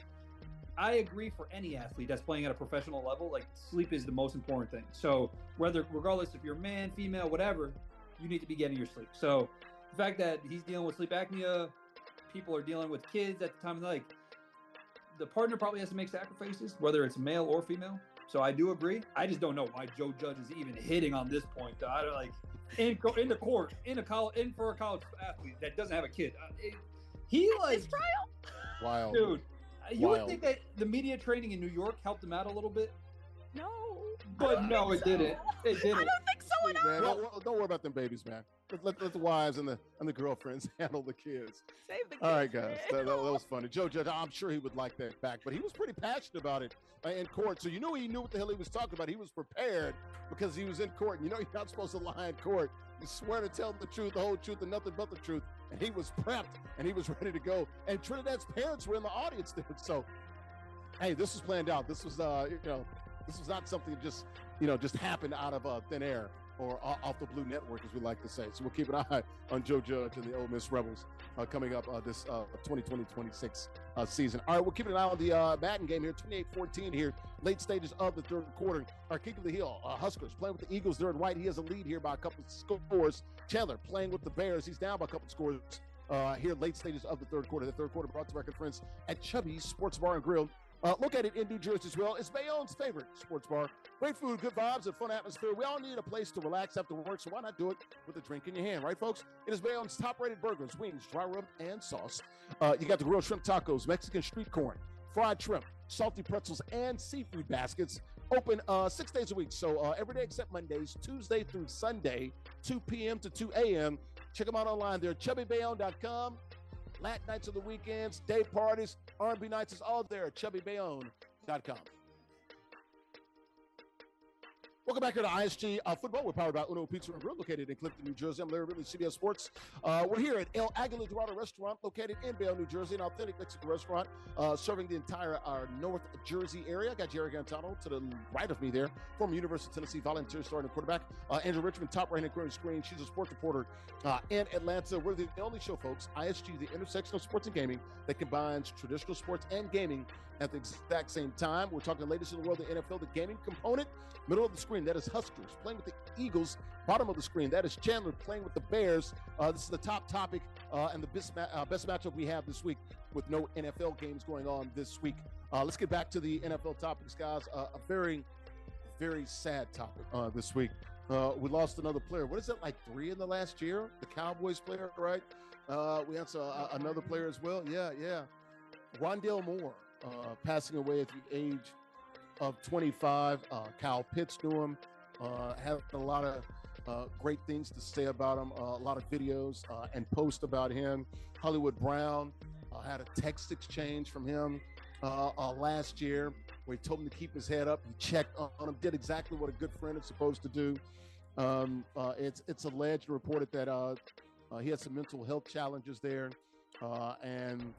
I agree for any athlete that's playing at a professional level, like sleep is the most important thing. So regardless if you're a man, female, whatever, you need to be getting your sleep. So the fact that he's dealing with sleep apnea, people are dealing with kids at the time of the night, the partner probably has to make sacrifices, whether it's male or female. So I do agree. I just don't know why Joe Judge is even hitting on this point. I don't in the court, in for a college athlete that doesn't have a kid. His trial? Wild. Dude, You would think that the media training in New York helped him out a little bit. No. But no, it didn't. It didn't. I don't think so at all. Man, don't worry about them babies, man. Let the wives and the girlfriends handle the kids. Save the kids. All right, guys. That was funny. Joe Judge, I'm sure he would like that back, but he was pretty passionate about it in court. So he knew what the hell he was talking about. He was prepared because he was in court. And you're not supposed to lie in court. You swear to tell the truth, the whole truth, and nothing but the truth. And he was prepped and he was ready to go. And Trinidad's parents were in the audience there. So, hey, this was planned out. This was, this was not something that just happened out of thin air or off the Blue Network, as we like to say. So we'll keep an eye on Joe Judge and the Ole Miss Rebels coming up this 2020-26 season. All right, we'll keep an eye on the Madden game here, 28-14 here, late stages of the third quarter. Our King of the Hill, Huskers, playing with the Eagles. They're in white. He has a lead here by a couple of scores. Chandler playing with the Bears. He's down by a couple of scores here, late stages of the third quarter. The third quarter brought to our good friends at Chubby's Sports Bar and Grill. Look at it in New Jersey as well. It's Bayonne's favorite sports bar. Great food, good vibes, and fun atmosphere. We all need a place to relax after work, so why not do it with a drink in your hand, right, folks? It is Bayonne's top-rated burgers, wings, dry rub, and sauce. You got the grilled shrimp tacos, Mexican street corn, fried shrimp, salty pretzels, and seafood baskets. Open 6 days a week, so every day except Mondays, Tuesday through Sunday, 2 p.m. to 2 a.m. Check them out online. They're chubbybayonne.com. Latin nights on the weekends, day parties, R&B nights is all there at chubbybayonne.com. Welcome back here to ISG Football. We're powered by Uno Pizza and Grill, located in Clifton, New Jersey. I'm Larry Ridley, CBS Sports. We're here at El Aguila Dorado Restaurant, located in Bayonne, New Jersey, an authentic Mexican restaurant serving the entire North Jersey area. I got Jarrett Guarantano to the right of me there, former University of Tennessee volunteer starting quarterback. Andrea Richmond, top right-hand corner screen. She's a sports reporter in Atlanta. We're the only show, folks, ISG, the intersection of sports and gaming that combines traditional sports and gaming at the exact same time. We're talking the latest in the world of the NFL, the gaming component. Middle of the screen, that is Huskers playing with the Eagles. Bottom of the screen, that is Chandler playing with the Bears. This is the top topic and the best matchup we have this week with no NFL games going on this week. Let's get back to the NFL topics, guys. A very, very sad topic this week. We lost another player. What is it, like 3 in the last year? The Cowboys player, right? We had another player as well. Yeah. Rondale Moore passing away at the age of 25. Kyle Pitts knew him, had a lot of great things to say about him, a lot of videos and posts about him. Hollywood Brown had a text exchange from him last year where he told him to keep his head up. He checked on him, did exactly what a good friend is supposed to do. It's alleged and reported that he had some mental health challenges there, and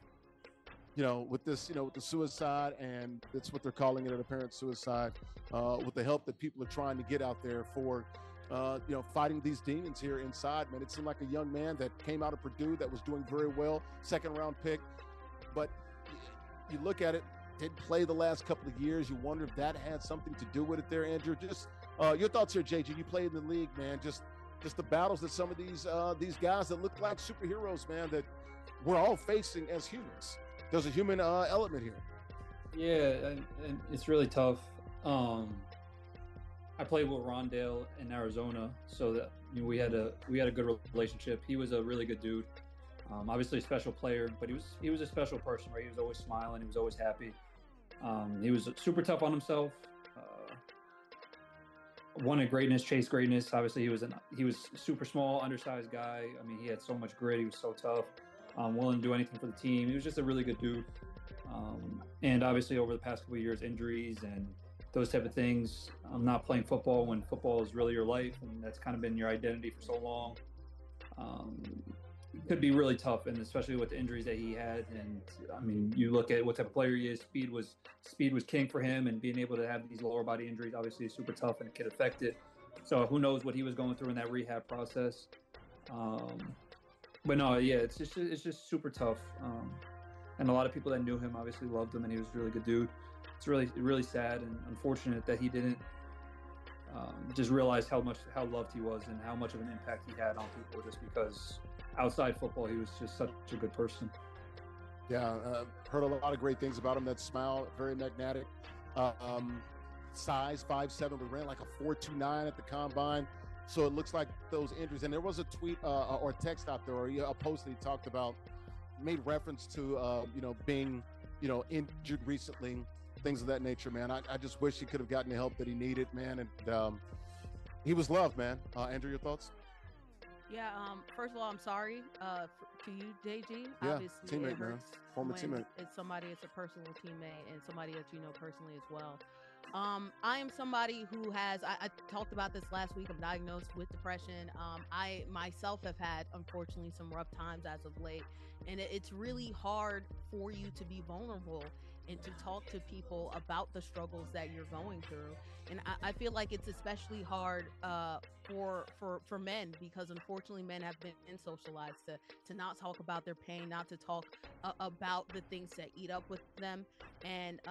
with this, with the suicide, and that's what they're calling it, an apparent suicide, with the help that people are trying to get out there for, fighting these demons here inside, man. It seemed like a young man that came out of Purdue that was doing very well, second-round pick. But you look at it, didn't play the last couple of years. You wonder if that had something to do with it there, Andrew. Just your thoughts here, JJ. You played in the league, man. Just the battles that some of these guys that look like superheroes, man, that we're all facing as humans. There's a human element here. Yeah, and it's really tough. I played with Rondale in Arizona, so that we had a good relationship. He was a really good dude. Obviously a special player, but he was a special person, right? He was always smiling. He was always happy. He was super tough on himself. Wanted greatness, chased greatness. Obviously, he was super small, undersized guy. I mean, he had so much grit. He was so tough. Willing to do anything for the team. He was just a really good dude. And obviously over the past couple of years, injuries and those type of things, not playing football when football is really your life, and that's kind of been your identity for so long. It could be really tough, and especially with the injuries that he had. And I mean, you look at what type of player he is. Speed was king for him, and being able to have these lower body injuries obviously is super tough, and it could affect it. So who knows what he was going through in that rehab process. But no, yeah, it's just super tough. And a lot of people that knew him obviously loved him, and he was a really good dude. It's really, really sad and unfortunate that he didn't just realize how loved he was and how much of an impact he had on people, just because outside football, he was just such a good person. Yeah, heard a lot of great things about him. That smile, very magnetic. Size 5'7", but ran like a 4.29 at the combine. So it looks like those injuries. And there was a tweet or text out there, or a post that he talked about, made reference to being injured recently, things of that nature, man. I just wish he could have gotten the help that he needed, man. And he was loved, man. Andrea, your thoughts? Yeah. First of all, I'm sorry to you, JG. Yeah, Obviously, teammate, it hurts man. Former when teammate. it's somebody, it's a personal teammate and somebody that you know personally as well. I am somebody who has, I talked about this last week. I'm diagnosed with depression. I myself have had, unfortunately, some rough times as of late. And it's really hard for you to be vulnerable and to talk to people about the struggles that you're going through. And I feel like it's especially hard for men, because unfortunately men have been socialized to not talk about their pain, not to talk about the things that eat up with them, and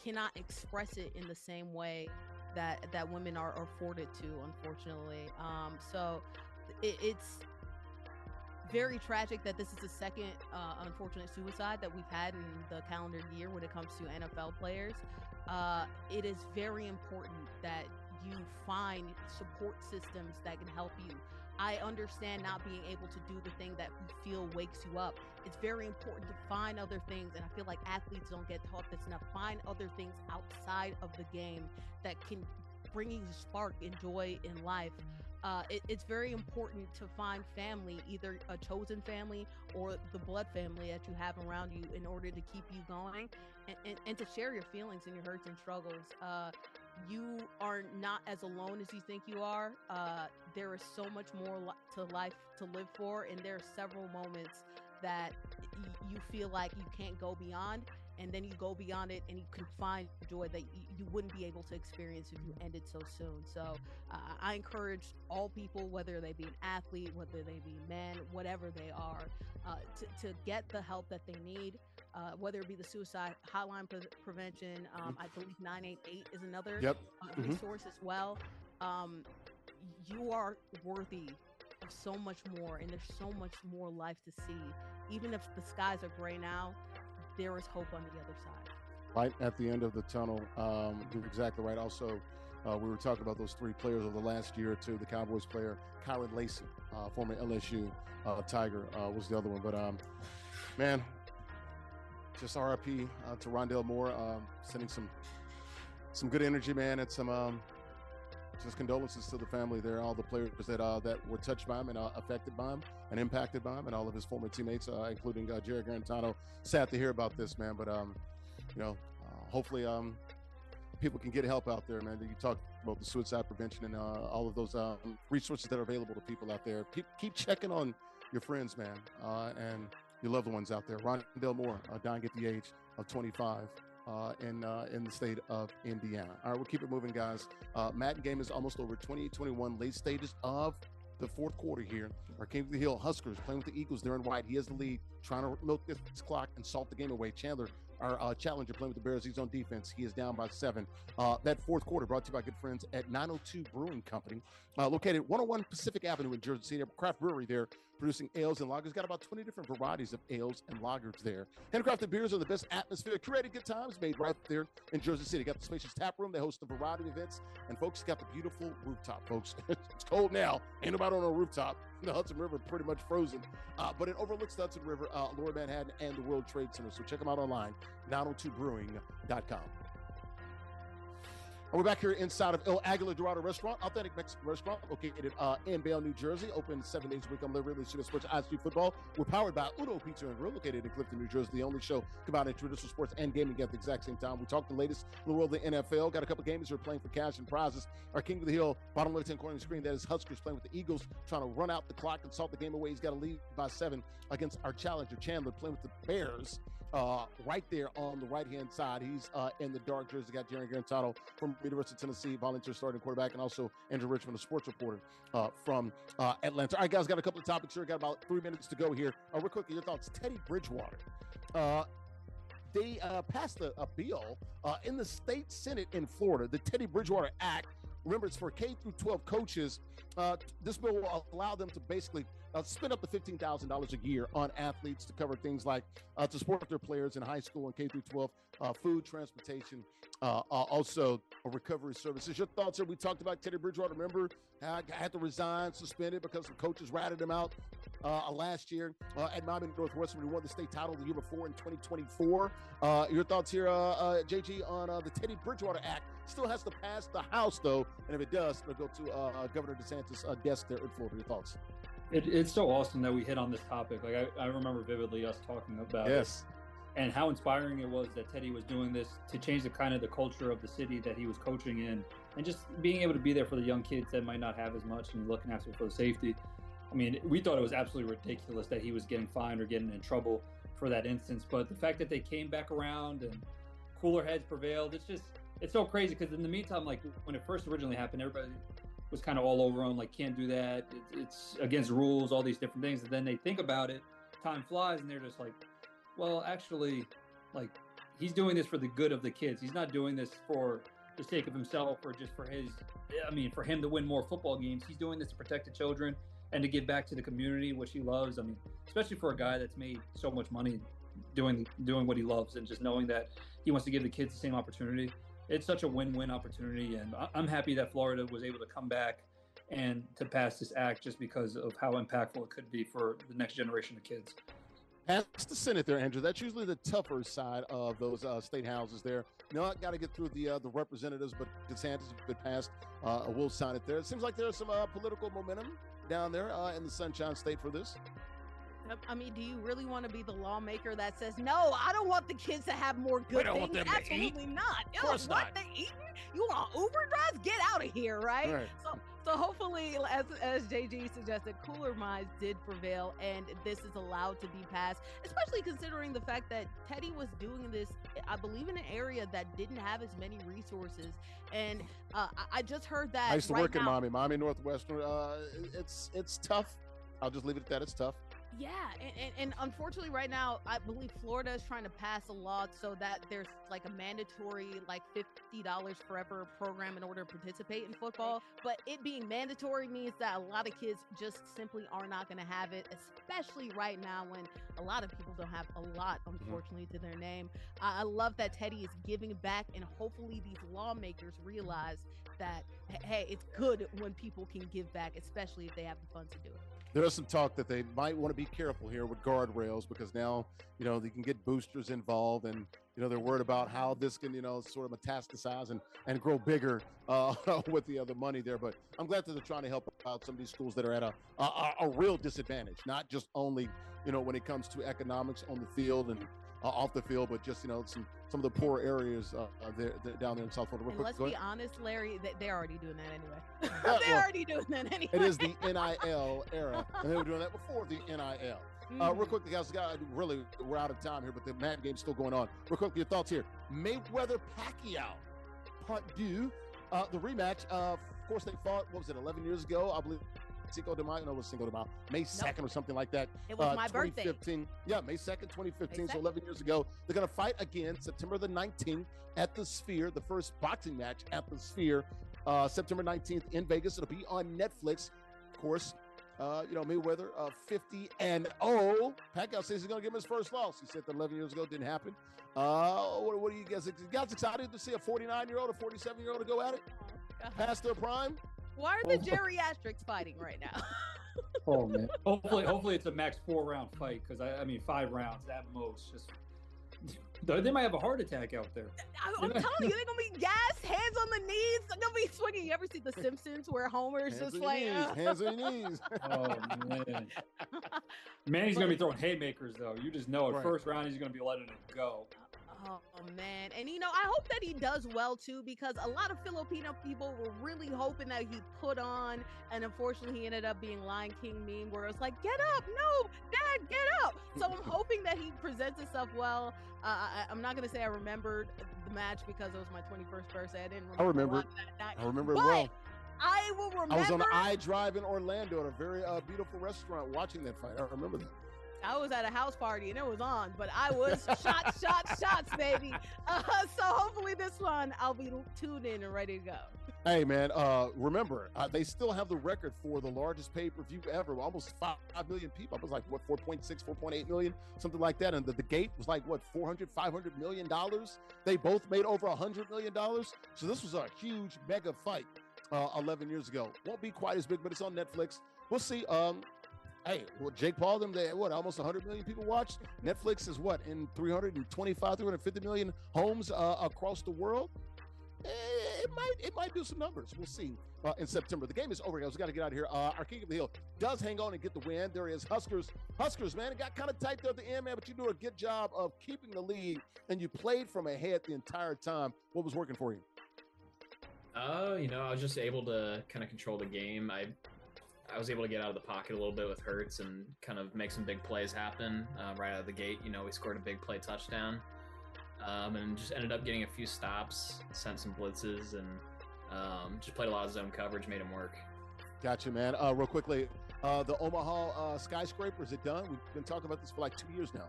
cannot express it in the same way that women are afforded to, unfortunately. So it's very tragic that this is the second unfortunate suicide that we've had in the calendar year when it comes to NFL players. It is very important that you find support systems that can help you. I understand not being able to do the thing that you feel wakes you up. It's very important to find other things, and I feel like athletes don't get taught this enough. Find other things outside of the game that can bring you spark and joy in life. It's very important to find family, either a chosen family or the blood family that you have around you, in order to keep you going and to share your feelings and your hurts and struggles. You are not as alone as you think you are. There is so much more to life to live for, and there are several moments that you feel like you can't go beyond, and then you go beyond it and you can find joy that you wouldn't be able to experience if you ended so soon. So I encourage all people, whether they be an athlete, whether they be men, whatever they are, to get the help that they need. Whether it be the suicide hotline prevention, I believe 988 is another resource as well. You are worthy of so much more, and there's so much more life to see. Even if the skies are gray now, there is hope on the other side. Light at the end of the tunnel. You're exactly right. Also, we were talking about those three players of the last year or two. The Cowboys player, Kyron Lacey, former LSU Tiger, was the other one. But, man, just RIP to Rondale Moore, sending some good energy, man, and some just condolences to the family there, all the players that were touched by him and affected by him and impacted by him, and all of his former teammates, including Jarrett Guarantano. Sad to hear about this, man, but hopefully people can get help out there, man. You talk about the suicide prevention and all of those resources that are available to people out there. Keep checking on your friends, man, and your loved ones out there. Rondale Moore, dying at the age of 25 in the state of Indiana. All right, we'll keep it moving, guys. Madden game is almost over. 28-21, late stages of the fourth quarter here. Our King of the Hill Huskers playing with the Eagles. They're in white. He has the lead, trying to milk this clock and salt the game away. Chandler, our challenger, playing with the Bears. He's on defense. He is down by 7. That fourth quarter brought to you by good friends at 902 Brewing Company, located 101 Pacific Avenue in Jersey City. Craft brewery there, producing ales and lagers. Got about 20 different varieties of ales and lagers there. Handcrafted beers are the best atmosphere. Curated good times made right there in Jersey City. Got the spacious tap room. They host a variety of events. And folks, got the beautiful rooftop, folks. It's cold now. Ain't nobody on a rooftop. The Hudson River pretty much frozen. But it overlooks the Hudson River, Lower Manhattan, and the World Trade Center. So check them out online, 902brewing.com. We're back here inside of El Aguila Dorado Restaurant, authentic Mexican restaurant located in Bale, New Jersey. Open 7 days a week. I'm Larry Ridley, Sports ISG Football. We're powered by Uno Pizza and Grill, located in Clifton, New Jersey. The only show combining traditional sports and gaming at the exact same time. We talk the latest in the world of the NFL. Got a couple games we're playing for cash and prizes. Our King of the Hill, bottom left-hand corner of the screen, that is Huskers playing with the Eagles, trying to run out the clock and salt the game away. He's got a lead by 7 against our challenger, Chandler, playing with the Bears. Right there on the right-hand side. He's in the dark jersey. Got Jarrett Guarantano from University of Tennessee, volunteer starting quarterback, and also Andrea Richmond, a sports reporter from Atlanta. All right, guys, got a couple of topics here. Got about 3 minutes to go here. Real quickly, your thoughts. Teddy Bridgewater. They passed a bill in the state Senate in Florida, the Teddy Bridgewater Act. Remember, it's for K through 12 coaches. This bill will allow them to basically spend up to $15,000 a year on athletes to cover things like to support their players in high school and K through 12, food, transportation, also recovery services. Your thoughts here? We talked about Teddy Bridgewater. Remember, had to resign, suspended because the coaches ratted him out last year at Miami Northwestern. We won the state title the year before in 2024. Your thoughts here, JG, on the Teddy Bridgewater Act? Still has to pass the House, though, and if it does, it'll go to Governor DeSantis' desk there in Florida. Your thoughts? It's so awesome that we hit on this topic. Like I remember vividly us talking about it, and how inspiring it was that Teddy was doing this to change the kind of the culture of the city that he was coaching in, and just being able to be there for the young kids that might not have as much and looking after for the safety. I mean, we thought it was absolutely ridiculous that he was getting fined or getting in trouble for that instance, but the fact that they came back around and cooler heads prevailed, it's so crazy because in the meantime, like when it first originally happened, everybody was kind of all over him, like, can't do that. It's against rules, all these different things. And then they think about it, time flies, and they're just like, well, actually, like, he's doing this for the good of the kids. He's not doing this for the sake of himself or just for for him to win more football games. He's doing this to protect the children and to give back to the community, which he loves. I mean, especially for a guy that's made so much money doing what he loves and just knowing that he wants to give the kids the same opportunity. It's such a win-win opportunity, and I'm happy that Florida was able to come back and to pass this act just because of how impactful it could be for the next generation of kids. That's the Senate there, Andrew. That's usually the tougher side of those state houses there. You know, I got to get through the representatives, but DeSantis, if it passed, will sign it there. It seems like there's some political momentum down there in the Sunshine State for this. I mean, do you really want to be the lawmaker that says, no, I don't want the kids to have more good things? Absolutely not. Of course not. They eating? You want Uber drives? Get out of here, right? So hopefully, as JG suggested, cooler minds did prevail, and this is allowed to be passed, especially considering the fact that Teddy was doing this, I believe, in an area that didn't have as many resources. And I just heard that I used to work in Miami Northwestern. It's tough. I'll just leave it at that. It's tough. Yeah, and unfortunately right now, I believe Florida is trying to pass a law so that there's like a mandatory like $50 forever program in order to participate in football. But it being mandatory means that a lot of kids just simply are not going to have it, especially right now when a lot of people don't have a lot, unfortunately, to their name. I love that Teddy is giving back, and hopefully these lawmakers realize that, hey, it's good when people can give back, especially if they have the funds to do it. There's some talk that they might want to be careful here with guardrails because now, you know, they can get boosters involved and, you know, they're worried about how this can, you know, sort of metastasize and grow bigger with the other money there. But I'm glad that they're trying to help out some of these schools that are at a real disadvantage, not just only, you know, when it comes to economics on the field and off the field, but just, you know, some of the poor areas down there in South Florida. And let's be honest, Larry, they're already doing that anyway. They're already doing that anyway. It is the NIL era, and they were doing that before the NIL. Real quickly, guys, really, we're out of time here, but the Madden game's still going on. Real quickly, your thoughts here. Mayweather Pacquiao, part 2, the rematch. Of course, they fought, 11 years ago, I believe. Cinco de Mayo, May 2nd or something like that. It was my birthday. 2015. Yeah, May 2nd, 2015, so 11 years ago. They're going to fight again September the 19th at the Sphere, the first boxing match at the Sphere, September 19th in Vegas. It'll be on Netflix, of course. You know, Mayweather, 50-0. Pacquiao says he's going to give him his first loss. He said that 11 years ago, it didn't happen. What do you guys think? You guys excited to see a 49-year-old, a 47-year-old to go at it? Past their prime? Why are the geriatrics fighting right now? Oh man! Hopefully it's a max 4-round fight because I mean 5 rounds at most. Just they might have a heart attack out there. I'm telling you, they're gonna be gassed, hands on the knees. They're gonna be swinging. You ever see The Simpsons where Homer's just like hands on your knees? Oh man! Manny's gonna be throwing haymakers though. You just know at first round he's gonna be letting it go. Oh man, and you know, I hope that he does well too, because a lot of Filipino people were really hoping that he put on, and unfortunately he ended up being Lion King meme where it's like, get up, no, Dad, get up. So I'm hoping that he presents himself well. I'm not gonna say I remembered the match because it was my 21st birthday. I didn't remember. I remember it well. I will remember. I was on the iDrive in Orlando at a very beautiful restaurant watching that fight. I remember that. I was at a house party and it was on, but I was shots, baby. So hopefully this one I'll be tuned in and ready to go. Hey, man, remember, they still have the record for the largest pay-per-view ever, almost 5 million people. It was like, what, 4.6, 4.8 million, something like that. And the gate was like, what, $400 million? They both made over $100 million. So this was a huge mega fight 11 years ago. Won't be quite as big, but it's on Netflix. We'll see. Hey, well, Jake Paul, almost 100 million people watched. Netflix is what, in 350 million homes across the world? It might do some numbers. We'll see in September. The game is over, guys. We got to get out of here. Our King of the Hill does hang on and get the win. There is Huskers, man. It got kind of tight there at the end, man, but you do a good job of keeping the lead, and you played from ahead the entire time. What was working for you? I was just able to kind of control the game. I was able to get out of the pocket a little bit with Hurts and kind of make some big plays happen right out of the gate. We scored a big play touchdown. And just ended up getting a few stops, sent some blitzes, and just played a lot of zone coverage, made them work. Gotcha, man. Real quickly, the Omaha skyscraper, is it done? We've been talking about this for like 2 years now.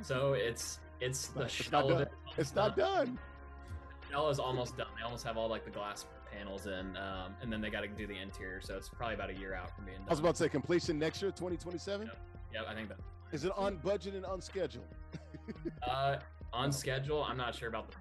So it's the shell of it. It's not done. The shell is almost done. They almost have all like the glass panels in, and then they got to do the interior. So it's probably about a year out from being done. I was about to say completion next year, 2027. Yep, I think that. Is it on budget and on schedule? On schedule, I'm not sure about the.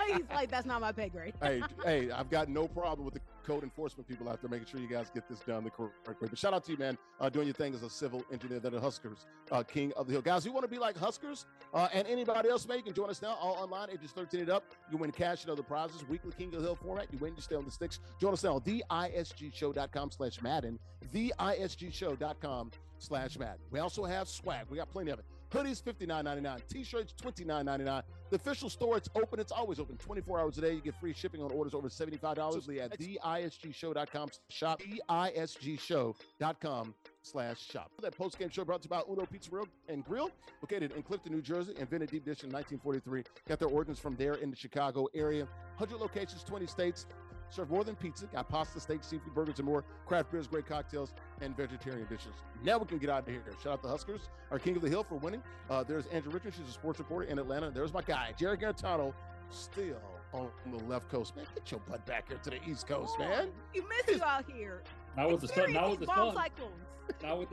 He's like, that's not my pay grade. hey, I've got no problem with the code enforcement people out there making sure you guys get this done the correct way. But shout out to you, man, doing your thing as a civil engineer. That are Huskers, King of the Hill. Guys, you want to be like Huskers and anybody else, man, you can join us now all online. Ages 13 and up. You win cash and other prizes. Weekly King of the Hill format. You win, you stay on the sticks. Join us now on theisgshow.com/Madden. theisgshow.com/Madden. We also have swag. We got plenty of it. Hoodies, $59.99. T-shirts, $29.99. The official store, it's open. It's always open 24 hours a day. You get free shipping on orders over $75 at theisgshow.com/shop. theisgshow.com/shop. That post-game show brought to you by Uno Pizza and Grill, located in Clifton, New Jersey, invented deep dish in 1943. Got their origins from there in the Chicago area. 100 locations, 20 states. Serve more than pizza. Got pasta, steak, seafood, burgers, and more. Craft beers, great cocktails, and vegetarian dishes. Now we can get out of here. Shout out to Huskers, our King of the Hill, for winning. There's Andrea Richmond. She's a sports reporter in Atlanta. There's my guy, Jarrett Guarantano, still on the left coast. Man, get your butt back here to the East Coast, man. You miss you out here. Not with the sun. Not with the sun. Cyclones. Not with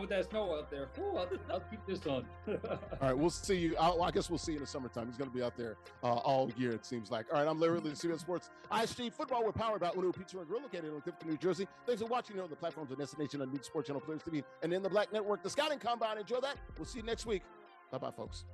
that snow out there. Ooh, I'll keep this on. All right, we'll see you. I guess we'll see you in the summertime. He's going to be out there all year, it seems like. All right, I'm Larry Ridley, CBS Sports. ISG Football. We're powered by Uno Pizza and Grill, located in Clifton, New Jersey. Thanks for watching on the platforms of Destination on Sports Channel Players TV and in the Black Network, the Scouting Combine. Enjoy that. We'll see you next week. Bye-bye, folks.